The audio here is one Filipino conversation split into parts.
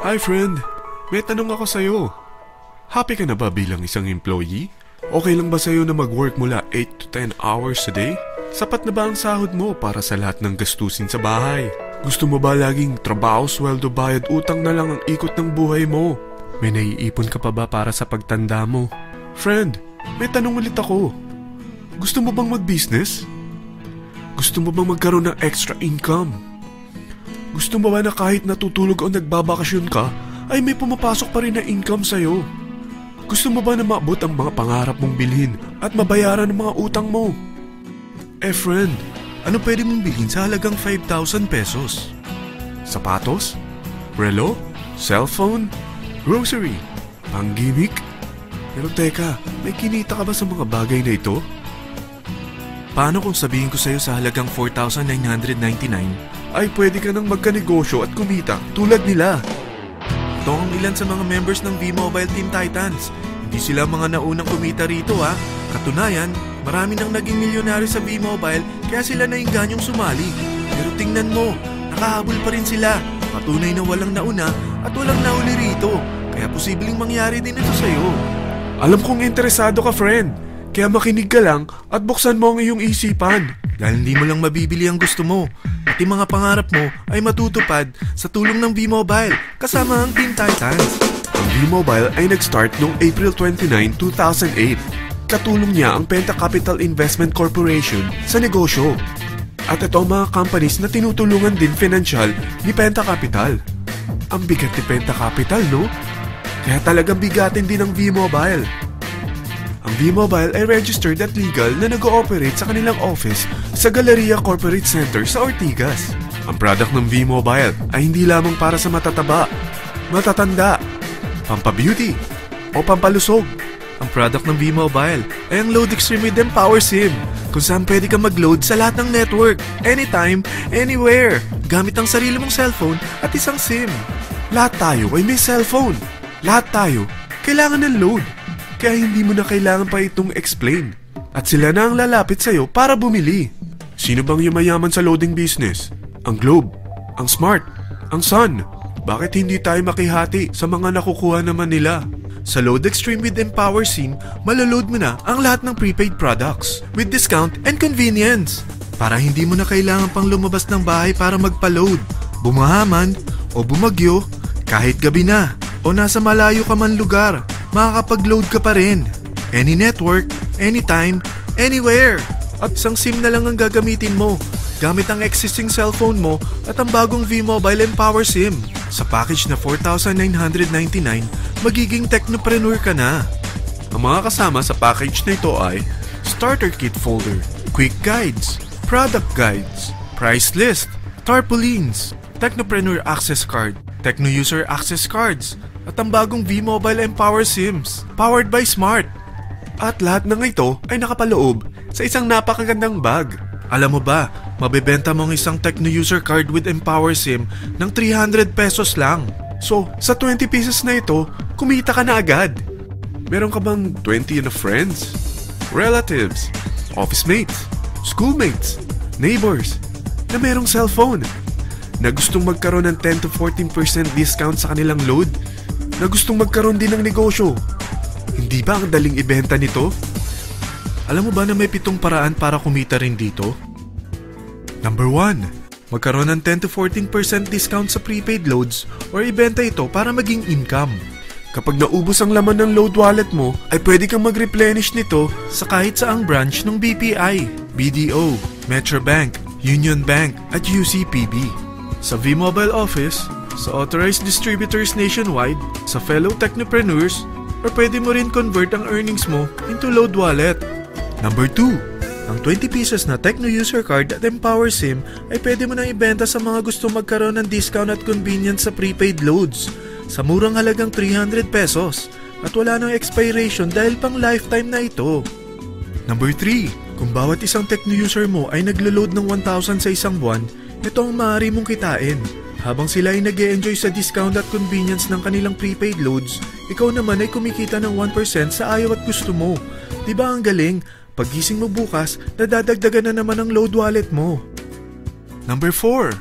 Hi friend, may tanong ako sa'yo. Happy ka na ba bilang isang employee? Okay lang ba sa'yo na mag-work mula 8 to 10 hours a day? Sapat na ba ang sahod mo para sa lahat ng gastusin sa bahay? Gusto mo ba laging trabaho, sweldo, bayad, utang na lang ang ikot ng buhay mo? May naiipon ka pa ba para sa pagtanda mo? Friend, may tanong ulit ako. Gusto mo bang mag-business? Gusto mo bang magkaroon ng extra income? Gusto mo ba na kahit natutulog o nagbabakasyon ka, ay may pumapasok pa rin na income sa'yo? Gusto mo ba na maabot ang mga pangarap mong bilhin at mabayaran ang mga utang mo? Friend, ano pwede mong bilhin sa halagang 5,000 pesos? Sapatos? Relo? Cellphone? Grocery? Pang-gimmick? Pero teka, may kinita ka ba sa mga bagay na ito? Paano kung sabihin ko sa'yo sa halagang 4,999 ay pwede ka nang magkanegosyo at kumita tulad nila? Ito ang ilan sa mga members ng V-Mobile Team Titans. Hindi sila mga naunang kumita rito ha. Katunayan, marami nang naging milyonaryo sa V-Mobile kaya sila naingganyong sumali. Pero tingnan mo, nakahabol pa rin sila. Patunay na walang nauna at walang nauli rito. Kaya posibleng mangyari din ito sa'yo. Alam kong interesado ka, friend. Kaya makinig ka lang at buksan mo ang iyong isipan. Dahil hindi mo lang mabibili ang gusto mo. Pati mga pangarap mo ay matutupad sa tulong ng V-Mobile kasama ang Team Titans. Ang V-Mobile ay nag-start noong April 29, 2008. Katulong niya ang Penta Capital Investment Corporation sa negosyo. At ito ang mga companies na tinutulungan din financial ni Penta Capital. Ang bigat ni Penta Capital, no? Kaya talagang bigatin din ang V-Mobile. Ang V-Mobile ay registered at legal na nag-ooperate sa kanilang office sa Galleria Corporate Center sa Ortigas. Ang product ng V-Mobile ay hindi lamang para sa matataba, matatanda, pampabeauty, o pampalusog. Ang product ng V-Mobile ay ang Load Extreme with Empower SIM, kung saan pwede ka mag-load sa lahat ng network, anytime, anywhere, gamit ang sarili mong cellphone at isang SIM. Lahat tayo ay may cellphone. Lahat tayo kailangan ng load. Kaya hindi mo na kailangan pa itong explain. At sila na ang lalapit sa'yo para bumili. Sino bang yumayaman sa loading business? Ang Globe, ang Smart, ang Sun. Bakit hindi tayo makihati sa mga nakukuha naman nila? Sa Load Extreme with Empower SIM, malaload mo na ang lahat ng prepaid products with discount and convenience. Para hindi mo na kailangan pang lumabas ng bahay para magpa-load. Bumahaman o bumagyo, kahit gabi na o nasa malayo ka man lugar, makakapag-load ka pa rin. Any network, anytime, anywhere. At isang SIM na lang ang gagamitin mo gamit ang existing cellphone mo at ang bagong V-Mobile Empower SIM. Sa package na 4,999, magiging technopreneur ka na. Ang mga kasama sa package na ito ay Starter Kit Folder, Quick Guides, Product Guides, Price List, Tarpaulins, Technopreneur Access Card, Techno User Access Cards, at ang bagong V-Mobile Empower SIMs, powered by Smart. At lahat ng ito ay nakapaloob sa isang napakagandang bag. Alam mo ba, mabebenta mo ang isang Techno User Card with Empower SIM ng 300 pesos lang. So, sa 20 pieces na ito, kumita ka na agad. Meron ka bang 20 na friends, relatives, office mates, schoolmates, neighbors, na merong cellphone, na gustong magkaroon ng 10 to 14% discount sa kanilang load, na gustong magkaroon din ng negosyo? Hindi ba ang daling ibenta nito? Alam mo ba na may 7 paraan para kumita rin dito? Number 1. Magkaroon ng 10 to 14% discount sa prepaid loads or ibenta ito para maging income. Kapag naubos ang laman ng load wallet mo, ay pwede kang mag-replenish nito sa kahit saang branch ng BPI, BDO, Metrobank, Union Bank at UCPB. Sa V-Mobile Office, sa authorized distributors nationwide, sa fellow technopreneurs, or pwede mo rin convert ang earnings mo into load wallet. Number 2. Ang 20 pieces na Techno User Card at Empower SIM ay pwede mo nang ibenta sa mga gusto magkaroon ng discount at convenience sa prepaid loads sa murang halagang 300 pesos at wala nang expiration dahil pang lifetime na ito. Number 3. Kung bawat isang Techno user mo ay naglo-load ng 1,000 sa isang buwan, ito ang maaari mong kitain. Habang sila ay nag-e-enjoy sa discount at convenience ng kanilang prepaid loads, ikaw naman ay kumikita ng 1% sa ayaw at gusto mo. Diba ang galing? Paggising mo bukas, nadadagdagan na naman ang load wallet mo. Number 4.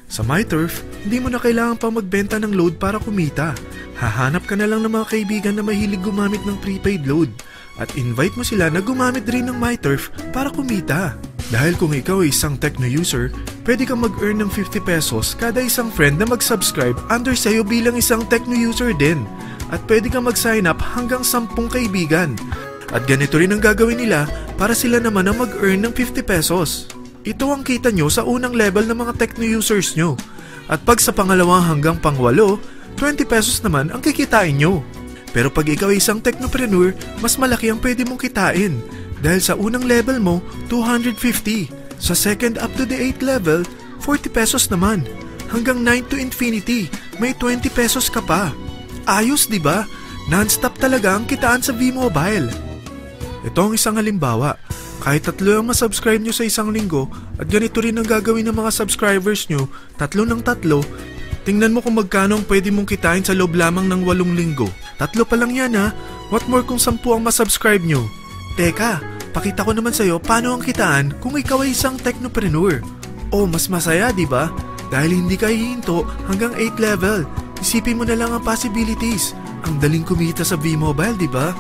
Sa MyTurf, hindi mo na kailangan pa magbenta ng load para kumita. Hahanap ka na lang ng mga kaibigan na mahilig gumamit ng prepaid load at invite mo sila na gumamit rin ng MyTurf para kumita. Dahil kung ikaw ay isang Tecno user, pwede kang mag-earn ng 50 pesos kada isang friend na mag-subscribe under sa'yo bilang isang Tecno user din. At pwede kang mag-sign up hanggang 10 kaibigan. At ganito rin ang gagawin nila para sila naman ang mag-earn ng 50 pesos. Ito ang kita nyo sa unang level ng mga Tecno users nyo. At pag sa pangalawang hanggang pang-8, 20 pesos naman ang kikitain nyo. Pero pag ikaw ay isang technopreneur, mas malaki ang pwede mong kitain. Dahil sa unang level mo, 250. Sa second up to the 8th level, 40 pesos naman. Hanggang 9 to infinity, may 20 pesos ka pa. Ayos, di ba? Non-stop talaga ang kitaan sa V-Mobile. Ito ang isang halimbawa. Kahit 3 ang masubscribe nyo sa isang linggo at ganito rin ang gagawin ng mga subscribers nyo, 3 ng 3, tingnan mo kung magkano ang pwede mong kitain sa loob lamang ng 8 linggo. 3 pa lang yan ha. What more kung 10 ang masubscribe nyo? Teka, pakita ko naman sa'yo paano ang kitaan kung ikaw ay isang technopreneur. Oh, mas masaya, di ba? Dahil hindi ka hihinto hanggang 8 level. Isipin mo na lang ang possibilities. Ang daling kumita sa V-Mobile, di ba?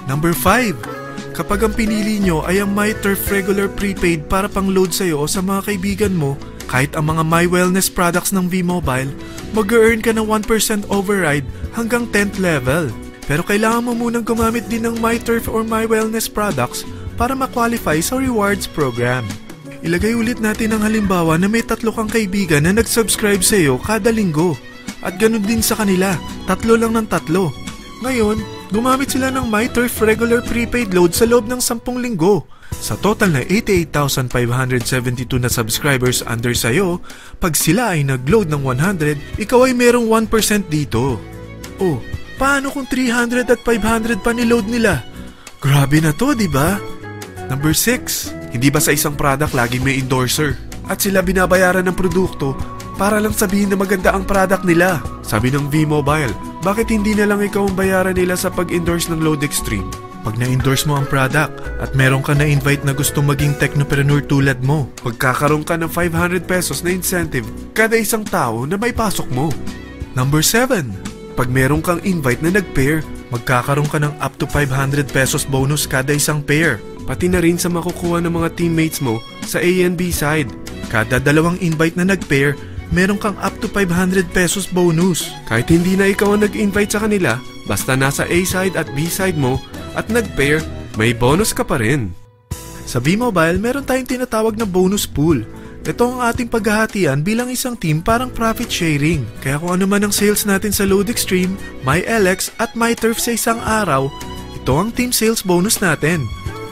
Number 5. Kapag ang pinili nyo ay ang MyTurf Regular Prepaid para pang-load sa'yo o sa mga kaibigan mo, kahit ang mga My Wellness products ng V-Mobile, mag-earn ka ng 1% override hanggang 10th level. Pero kailangan mo munang gumamit din ng MyTurf or My Wellness products para ma-qualify sa rewards program. Ilagay ulit natin ang halimbawa na may 3 kang kaibigan na nag-subscribe sa'yo kada linggo. At ganun din sa kanila, 3 lang ng 3. Ngayon, gumamit sila ng MyTurf Regular Prepaid Load sa loob ng 10 linggo. Sa total na 88,572 na subscribers under sayo, pag sila ay nag-load ng 100, ikaw ay merong 1% dito. Oh, paano kung 300 at 500 pa ni-load nila? Grabe na to, di ba? Number 6. Hindi ba sa isang product laging may endorser? At sila binabayaran ng produkto para lang sabihin na maganda ang product nila. Sabi ng V-Mobile, bakit hindi na lang ikaw ang bayaran nila sa pag-endorse ng Load Extreme? Pag na-endorse mo ang product at meron ka na-invite na gustong maging technopreneur tulad mo, magkakaroon ka ng 500 pesos na incentive kada isang tao na may pasok mo. Number 7. Pag meron kang invite na nag-pair, magkakaroon ka ng up to 500 pesos bonus kada isang pair. Pati na rin sa makukuha ng mga teammates mo sa A and B side. Kada 2 invite na nag-pair, meron kang up to 500 pesos bonus. Kahit hindi na ikaw ang nag-invite sa kanila, basta nasa A side at B side mo at nag-pair, may bonus ka pa rin. Sa V-Mobile, meron tayong tinatawag na bonus pool. Ito ang ating paghahatian bilang isang team parang profit sharing. Kaya kung ano man ang sales natin sa Load Extreme, MyLX at MyTurf sa isang araw, ito ang team sales bonus natin.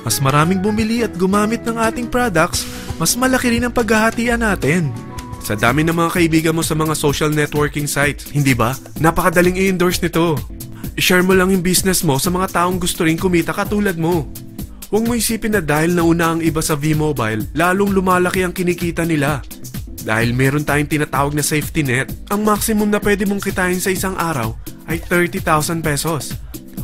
Mas maraming bumili at gumamit ng ating products, mas malaki rin ang paghahatian natin. Sa dami ng mga kaibigan mo sa mga social networking sites, hindi ba? Napakadaling i-endorse nito. I-share mo lang yung business mo sa mga taong gusto rin kumita katulad mo. Huwag mo isipin na dahil nauna ang iba sa V-Mobile, lalong lumalaki ang kinikita nila. Dahil meron tayong tinatawag na safety net, ang maximum na pwede mong kitain sa isang araw ay 30,000 pesos.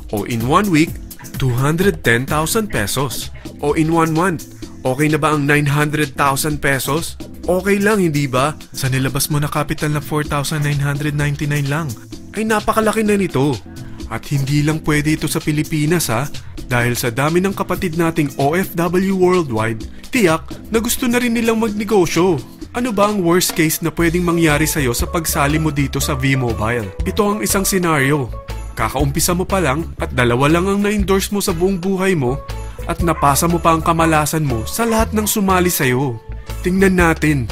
O in 1 week, 210,000 pesos. O in 1 month, okay na ba ang 900,000 pesos? Okay lang, hindi ba? Sa nilabas mo na capital na 4,999 lang, ay napakalaki na nito. At hindi lang pwede ito sa Pilipinas ha, dahil sa dami ng kapatid nating OFW worldwide, tiyak na gusto na rin nilang magnegosyo. Ano ba ang worst case na pwedeng mangyari sa'yo sa pagsali mo dito sa V-Mobile? Ito ang isang senaryo. Kakaumpisa mo pa lang at 2 lang ang na-endorse mo sa buong buhay mo at napasa mo pa ang kamalasan mo sa lahat ng sumali sa'yo. Tingnan natin.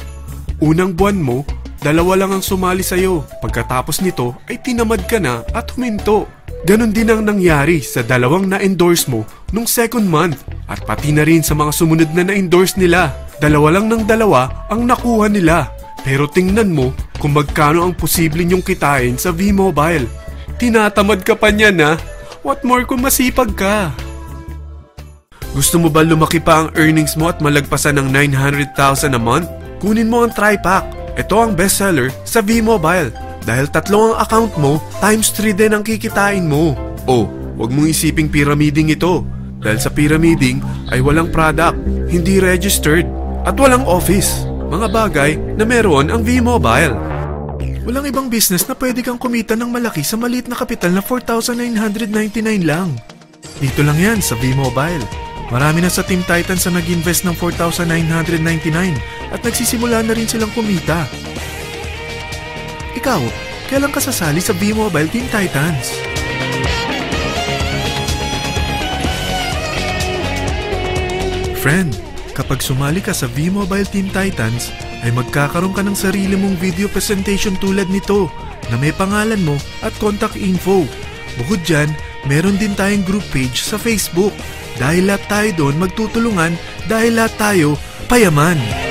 Unang buwan mo, 2 lang ang sumali sa'yo. Pagkatapos nito ay tinamad ka na at huminto. Ganon din ang nangyari sa 2 na-endorse mo nung second month at pati na rin sa mga sumunod na na-endorse nila. 2 lang ng 2 ang nakuha nila. Pero tingnan mo kung magkano ang posible nyong kitain sa V-Mobile. Tinatamad ka pa niyan ha? What more kung masipag ka? Gusto mo ba lumaki pa ang earnings mo at malagpasan ng 900,000 a month? Kunin mo ang TriPack. Ito ang bestseller sa V-Mobile. Dahil 3 ang account mo, times 3 din ang kikitain mo. Oh, wag mong isiping pyramiding ito. Dahil sa pyramiding ay walang product, hindi registered, at walang office. mga bagay na meron ang V-Mobile. Walang ibang business na pwede kang kumita ng malaki sa maliit na kapital na 4,999 lang. Dito lang yan sa V-Mobile. Marami na sa Team Titans na nag-invest ng 4,999 at nagsisimula na rin silang kumita. Ikaw, kailan ka sasali sa V-Mobile Team Titans? Friend, kapag sumali ka sa V-Mobile Team Titans, ay magkakaroon ka ng sarili mong video presentation tulad nito na may pangalan mo at contact info. Bukod dyan, meron din tayong group page sa Facebook. Dahil lahat tayo doon magtutulungan dahil lahat tayo payaman.